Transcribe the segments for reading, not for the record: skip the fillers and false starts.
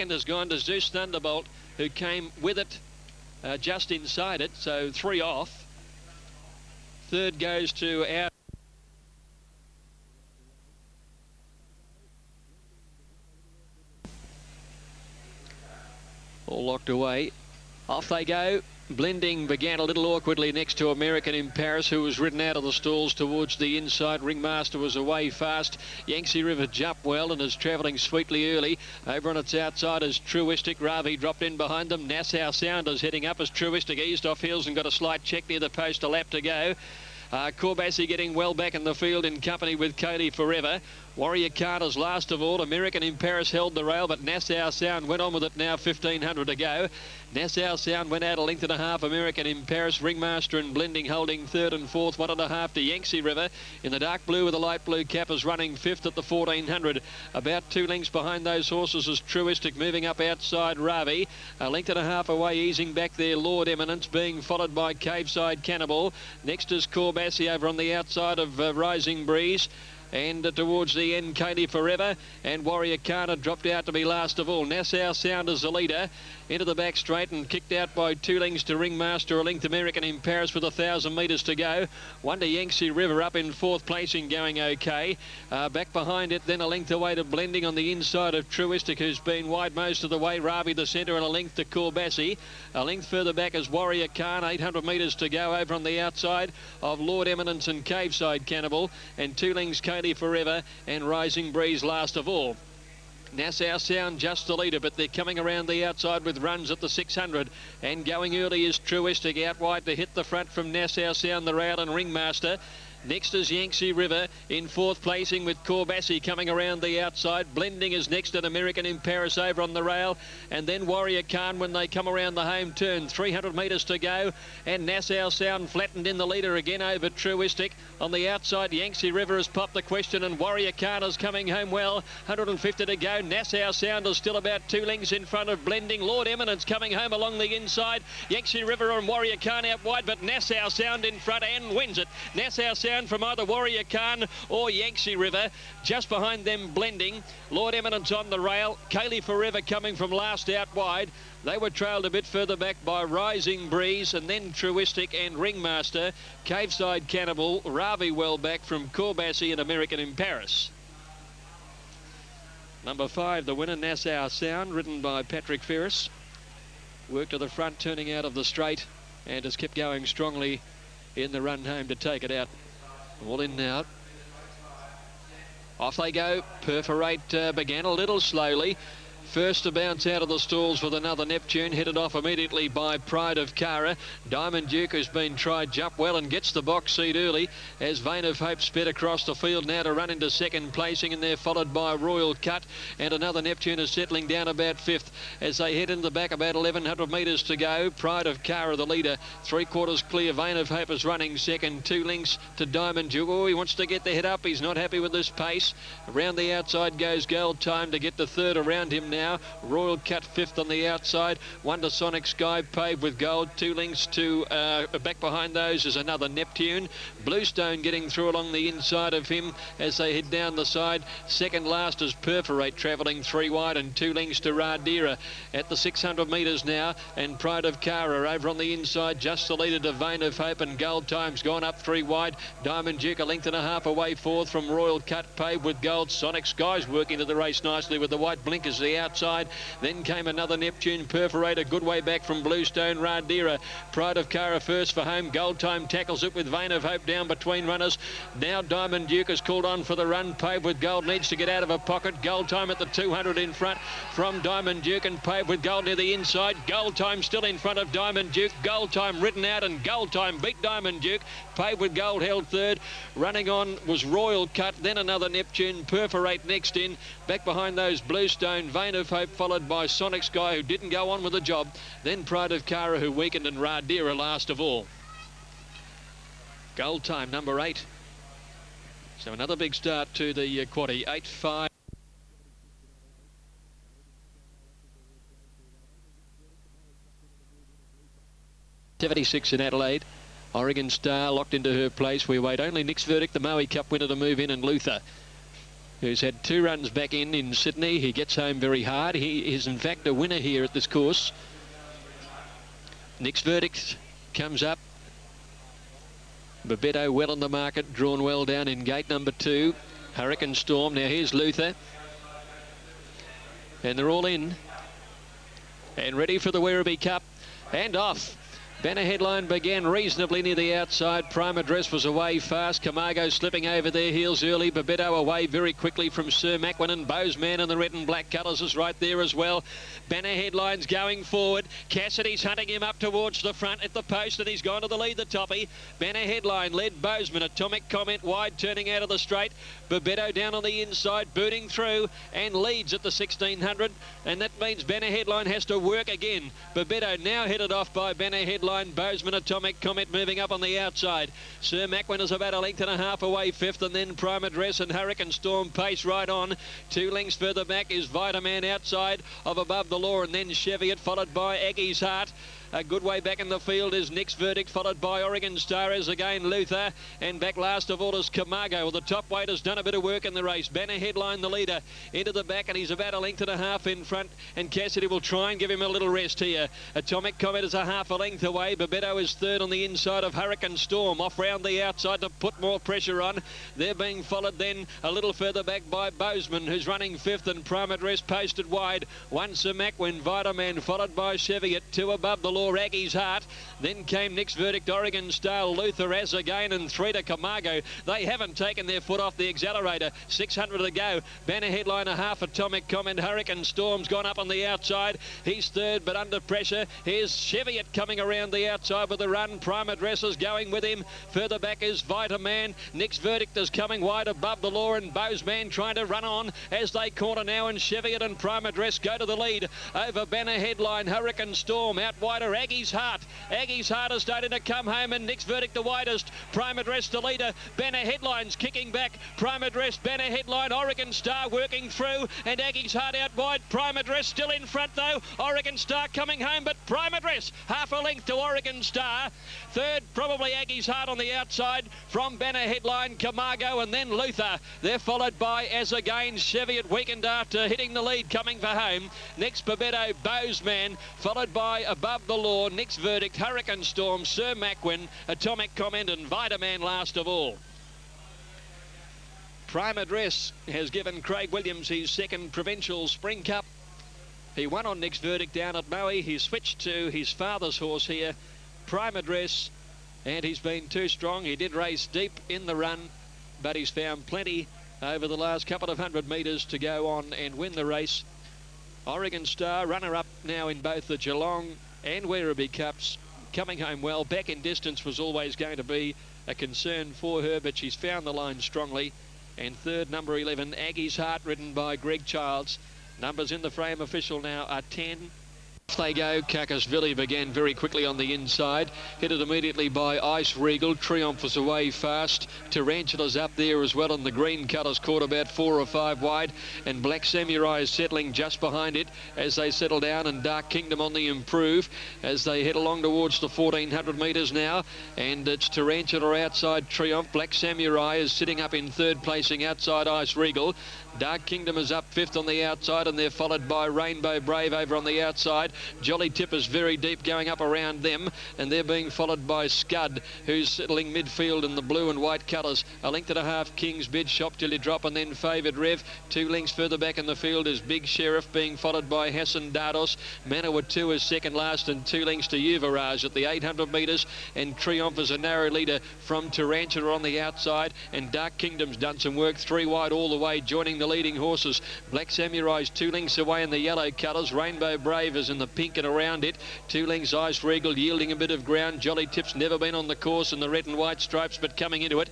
Second has gone to Zeus Thunderbolt, who came with it just inside it, so 3 off. Third goes to our all locked away. Off they go. Blending began a little awkwardly next to American in Paris, who was ridden out of the stalls towards the inside. Ringmaster was away fast. Yangtze River jumped well and is travelling sweetly early. Over on its outside is Truistic. Ravi dropped in behind them. Nassau Sounders heading up as Truistic eased off heels and got a slight check near the post. A lap to go. Corbassi getting well back in the field in company with Cody Forever. Warrior Carter's last of all. American in Paris held the rail, but Nassau Sound went on with it now. 1,500 to go. Nassau Sound went out a length and a half. American in Paris. Ringmaster and Blending holding third and fourth. 1.5 to Yangtze River. In the dark blue with a light blue cap is running fifth at the 1,400. About 2 lengths behind those horses is Truistic, moving up outside Ravi. A length and a half away, easing back there Lord Eminence, being followed by Caveside Cannibal. Next is Corbassi over on the outside of Rising Breeze. And towards the end, Katie Forever and Warrior Carter dropped out to be last of all. Nassau Sound is the leader. Into the back straight and kicked out by 2 lengths to Ringmaster. A length American in Paris with 1,000 metres to go. 1 to Yangtze River up in 4th placing, going okay. Back behind it, then a length away to Blending on the inside of Truistic, who's been wide most of the way. Ravi the centre, and a length to Corbassi. A length further back is Warrior Khan. 800 metres to go over on the outside of Lord Eminence and Caveside Cannibal. And 2 lengths Katie Forever and Rising Breeze last of all. Nassau Sound just the leader, but they're coming around the outside with runs at the 600. And going early is Truistic, out wide to hit the front from Nassau Sound, the rail and Ringmaster. Next is Yangtze River in 4th placing with Corbassi coming around the outside. Blending is next at American in Paris over on the rail. And then Warrior Khan when they come around the home turn. 300 metres to go. And Nassau Sound flattened in the leader again over Truistic. On the outside, Yangtze River has popped the question and Warrior Khan is coming home well. 150 to go. Nassau Sound is still about 2 lengths in front of Blending. Lord Eminence coming home along the inside. Yangtze River and Warrior Khan out wide, but Nassau Sound in front and wins it. Nassau Sound from either Warrior Khan or Yangtze River. Just behind them, Blending. Lord Eminence on the rail. Kaylee Forever coming from last out wide. They were trailed a bit further back by Rising Breeze and then Truistic and Ringmaster. Caveside Cannibal. Ravi well back from Corbassi and American in Paris. Number 5, the winner, Nassau Sound, ridden by Patrick Ferris. Worked to the front, turning out of the straight, and has kept going strongly in the run home to take it out. All in now. Off they go. Perforate began a little slowly. First to bounce out of the stalls with another Neptune, headed off immediately by Pride of Cara. Diamond Duke has been tried, jump well and gets the box seat early as Vein of Hope sped across the field now to run into 2nd placing, and they're followed by Royal Cut, and another Neptune is settling down about 5th as they head into the back. About 1,100 metres to go. Pride of Cara the leader, 3/4 clear. Vein of Hope is running second, 2 lengths to Diamond Duke. Oh, he wants to get the head up. He's not happy with this pace. Around the outside goes Gold Time to get the third around him now. Royal Cut 5th on the outside. 1 to Sonic Sky, paved with gold. 2 lengths to back behind those is another Neptune. Bluestone getting through along the inside of him as they head down the side. Second last is Perforate, travelling 3 wide, and 2 lengths to Radira at the 600 metres now. And Pride of Cara over on the inside, just the leader to Vein of Hope, and Gold Time's gone up 3 wide. Diamond Duke a length and a half away 4th from Royal Cut, paved with gold. Sonic Sky's working to the race nicely with the white blinkers the outside. Then came another Neptune. Perforate a good way back from Bluestone. Radira. Pride of Cara first for home. Gold Time tackles it with Vein of Hope down between runners. Now Diamond Duke is called on for the run. Paved with gold, needs to get out of a pocket. Gold Time at the 200 in front from Diamond Duke, and paved with gold near the inside. Gold Time still in front of Diamond Duke. Gold Time ridden out, and Gold Time beat Diamond Duke. Paved with gold held third. Running on was Royal Cut, then another Neptune. Perforate next in. Back behind those Bluestone, Vein of Hope, followed by Sonic Sky, who didn't go on with the job. Then Pride of Cara, who weakened, and Radira last of all. Gold Time, number 8. So another big start to the quaddie. 8-5. 76 in Adelaide. Oregon Star locked into her place. We wait only Nick's Verdict, the Maui Cup winner, to move in, and Luther. who's had 2 runs back in Sydney. He gets home very hard. He is in fact a winner here at this course. Next Verdict comes up. Babetto well in the market, drawn well down in gate number 2. Hurricane Storm. Now here's Luther. And they're all in. And ready for the Werribee Cup. And off. Banner Headline began reasonably near the outside. Prime Address was away fast. Camargo slipping over their heels early. Babetto away very quickly from Sir Macwin, and Bozeman in the red and black colours is right there as well. Banner Headline's going forward. Cassidy's hunting him up towards the front at the post, and he's gone to the lead, the toppy. Banner Headline led Bozeman. Atomic Comment wide, turning out of the straight. Babetto down on the inside, booting through, and leads at the 1600. And that means Banner Headline has to work again. Babetto now headed off by Banner Headline. Bozeman, Atomic Comment moving up on the outside. Sir Macwin is about 1.5 lengths away fifth, and then Prime Address and Hurricane Storm pace right on. 2 lengths further back is Vitaman outside of Above the Law, and then Cheviot followed by Aggie's Heart. A good way back in the field is Next Verdict, followed by Oregon Star as again Luther, and back last of all is Camargo. Well, the top weight has done a bit of work in the race. Banner Headline the leader into the back, and he's about 1.5 lengths in front, and Cassidy will try and give him a little rest here. Atomic Comment is 1/2 length away. Babetto is third on the inside of Hurricane Storm, off round the outside to put more pressure on. They're being followed then a little further back by Bozeman, who's running fifth, and Prime Address posted wide. 1 Sir Macwin, Vitaman, followed by Cheviot. 2 Above the Law, Aggie's Heart. Then came Next Verdict, Oregon Star, Luther as again, and 3 to Camargo. They haven't taken their foot off the accelerator. 600 to go. Banner Headline 1/2. Atomic Comment. Hurricane Storm's gone up on the outside. He's third, but under pressure. Here's Cheviot coming around the outside with a run. Prime Address is going with him. Further back is Vitaman. Next Verdict is coming wide. Above the Law, and Bozeman trying to run on as they corner now, and Cheviot and Prime Address go to the lead over Banner Headline. Hurricane Storm out wider. Aggie's Heart. Aggie's Heart is starting to come home, and Next Verdict the widest. Prime Address the leader. Banner Headline's kicking back. Prime Address, Banner Headline, Oregon Star working through, and Aggie's Heart out wide. Prime Address still in front though. Oregon Star coming home, but Prime Address 1/2 length to Oregon Star. Third, probably Aggie's Heart on the outside from Banner Headline, Camargo, and then Luther. They're followed by, as again, Cheviot weakened after hitting the lead, coming for home. Next, Babetto, Bozeman, followed by Above the Law, Next Verdict, Hurricane Storm, Sir Macwin, Atomic Comment, and Vitaman last of all. Prime Address has given Craig Williams his second Provincial Spring Cup. He won on Next Verdict down at Maui. He switched to his father's horse here, Prime Address, and he's been too strong. He did race deep in the run, but he's found plenty over the last couple of 100 metres to go on and win the race. Oregon Star, runner-up now in both the Geelong and Werribee Cups, coming home well. Back in distance was always going to be a concern for her, but she's found the line strongly. And third, number 11, Aggie's Heart, ridden by Greg Childs. Numbers in the frame official now are 10. Off they go. Kakasvili began very quickly on the inside, headed immediately by Ice Regal. Triumph was away fast. Tarantula's up there as well, and the green colours caught about 4 or 5 wide, and Black Samurai is settling just behind it as they settle down, and Dark Kingdom on the improve as they head along towards the 1400 metres now, and it's Tarantula outside Triumph. Black Samurai is sitting up in third, placing outside Ice Regal. Dark Kingdom is up fifth on the outside, and they're followed by Rainbow Brave over on the outside. Jolly Tip is very deep going up around them, and they're being followed by Scud, who's settling midfield in the blue and white colours. 1.5 lengths King's Bid, Shop Till You Drop, and then Favoured Rev. 2 lengths further back in the field is Big Sheriff, being followed by Hassan Dardos. Manawa 2 is second last, and 2 lengths to Yuvaraj at the 800 metres, and Triumph is a narrow leader from Tarantula on the outside, and Dark Kingdom's done some work 3 wide all the way, joining the leading horses. Black Samurai's 2 lengths away in the yellow colours. Rainbow Brave is in the pink and around it. 2 lengths Ice Regal yielding a bit of ground. Jolly Tip's never been on the course in the red and white stripes, but coming into it,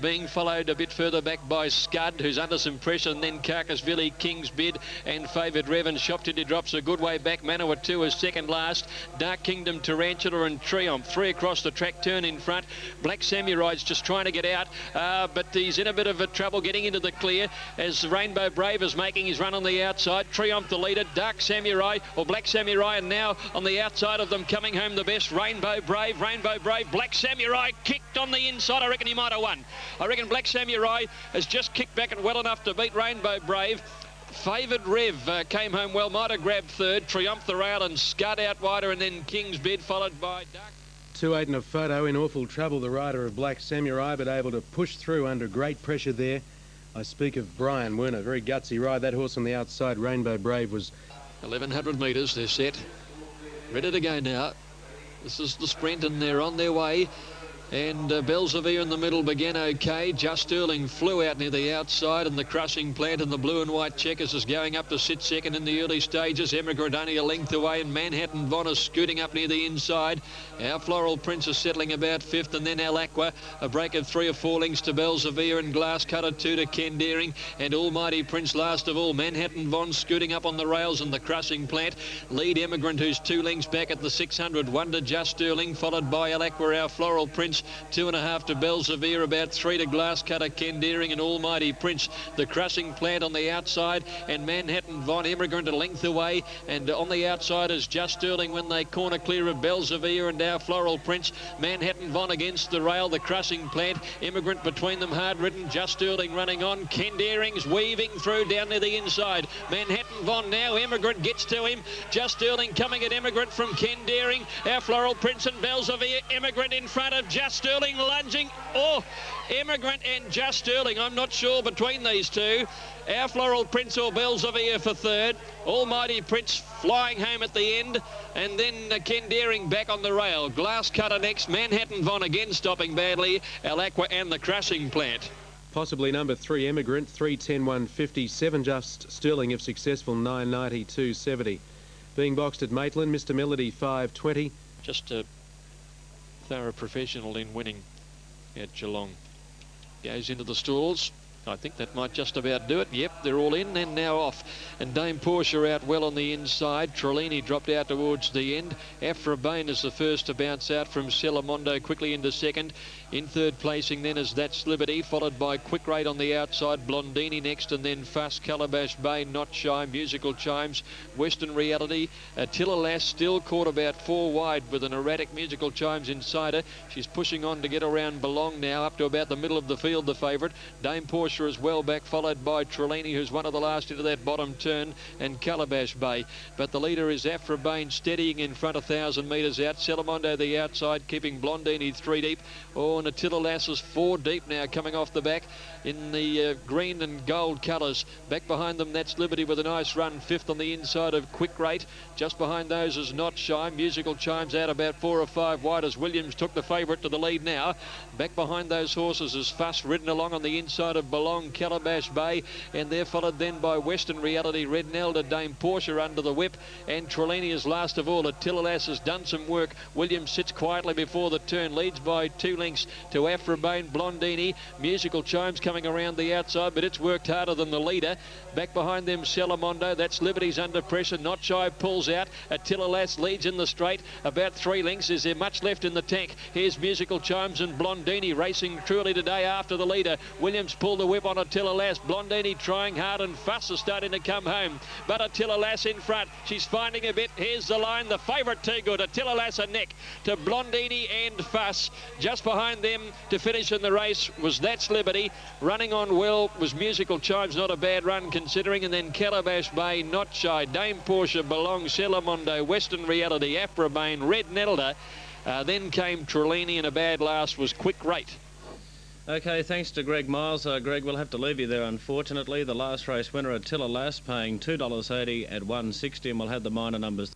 being followed a bit further back by Scud, who's under some pressure, and then Kakasvili, King's Bid, and Favoured Rev, and Shop Till You Drop's a good way back. Manawa 2 is second last. Dark Kingdom, Tarantula, and Triumph 3 across the track, turn in front. Black Samurai's just trying to get out, but he's in a bit of a trouble getting into the clear as as Rainbow Brave is making his run on the outside. Triumph the leader, Dark Samurai or Black Samurai, and now on the outside of them coming home the best, Rainbow Brave, Black Samurai kicked on the inside. I reckon he might have won. I reckon Black Samurai has just kicked back and well enough to beat Rainbow Brave. Favoured Rev came home well, might have grabbed third. Triumph the rail and scud out wider, and then King's Bid followed by Dark. 2-8 in a photo, in awful trouble, the rider of Black Samurai, but able to push through under great pressure there. I speak of Brian Werner, very gutsy ride. That horse on the outside, Rainbow Brave, was 1100 metres. They're set, ready to go now. This is the sprint, and they're on their way. And Belzevere in the middle began okay. Just Sterling flew out near the outside, and the Crushing Plant and the blue and white checkers is going up to sit second in the early stages. Emigrant only a length away, and Manhattan Von is scooting up near the inside. Our Floral Prince is settling about fifth, and then Al Aqua, a break of 3 or 4 lengths to Belzevere, and Glass Cutter 2 to Ken Deering, and Almighty Prince last of all. Manhattan Von scooting up on the rails, and the Crushing Plant lead Emigrant, who's 2 lengths back at the 600. 1 to Just Sterling, followed by Al Aqua, our Floral Prince. 2.5 to Belzevere, about 3 to Glass Cutter, Ken Deering, and Almighty Prince. The Crushing Plant on the outside, and Manhattan Von Emigrant a length away, and on the outside is Just Sterling when they corner clear of Belzevere and our Floral Prince. Manhattan Von against the rail, the Crushing Plant, Emigrant between them, hard ridden. Just Sterling running on, Ken Deering's weaving through down near the inside. Manhattan Von now, Emigrant gets to him. Just Sterling coming at Emigrant from Ken Deering. Our Floral Prince and Belzevere, Emigrant in front of Just Sterling. Lunging, Emigrant and Just Sterling, I'm not sure between these two. Our Floral Prince or Belzevere for third. Almighty Prince flying home at the end, and then Ken Deering back on the rail. Glass Cutter next, Manhattan Von again stopping badly, Al Aqua and the Crushing Plant. possibly number 3 Emigrant, 3:10 157. Just Sterling, if successful, 9:90 270. Being boxed at Maitland, Mr. Melody 5:20. Just a thorough professional in winning at Geelong. Goes into the stalls. I think that might just about do it. Yep, they're all in and now off. And Dame Porsche out well on the inside. Trelawney dropped out towards the end. Afra Bain is the first to bounce out from Celamondo, quickly into second. In third placing then is That's Liberty, followed by Quick Rate on the outside. Blondini next, and then Fuss, Calabash Bay, Not Shy, Musical Chimes, Western Reality. Attila Lass still caught about 4 wide with an erratic Musical Chimes inside her. She's pushing on to get around Belong now, up to about the middle of the field, the favourite. Dame Porsche is well back, followed by Trelawney, who's one of the last into that bottom turn, and Calabash Bay. But the leader is Afra Bain, steadying in front 1,000 metres out. Celamondo the outside, keeping Blondini 3 deep. And Attila Lass is 4 deep now, coming off the back in the green and gold colours. Back behind them, That's Liberty with a nice run, 5th on the inside of Quick Rate. Just behind those is Not Shy. Musical Chimes out about 4 or 5 wide as Williams took the favourite to the lead now. Back behind those horses is Fuss, ridden along on the inside of Belong, Calabash Bay, and they're followed then by Western Reality, Red Nelda, Dame Porsche under the whip, and Trelawney is last of all. Attila Lass has done some work. Williams sits quietly before the turn, leads by 2 lengths to Afra Bain, Blondini. Musical Chimes coming around the outside, but it's worked harder than the leader. Back behind them, Celamondo. That's Liberty's under pressure. Not Shy pulls out. Attila Lass leads in the straight, about 3 lengths. Is there much left in the tank? Here's Musical Chimes and Blondini racing truly today after the leader. Williams pulled the whip on Attila Lass. Blondini trying hard, and Fuss is starting to come home. But Attila Lass in front. She's finding a bit. Here's the line. The favourite too good. Attila Lass a neck to Blondini and Fuss. Just behind them to finish in the race was That's Liberty. Running on well was Musical Chimes. Not a bad run considering. And then Calabash Bay, Not Shy, Dame Porsche, Belong, Celamondo, Western Reality, Afra Bain, Red Nelda. Then came Trelawney, and a bad last was Quick Rate. Okay, thanks to Greg Miles. Greg, we'll have to leave you there, unfortunately. The last race winner, Attila Lass, paying $2.80 at 160, and we'll have the minor numbers.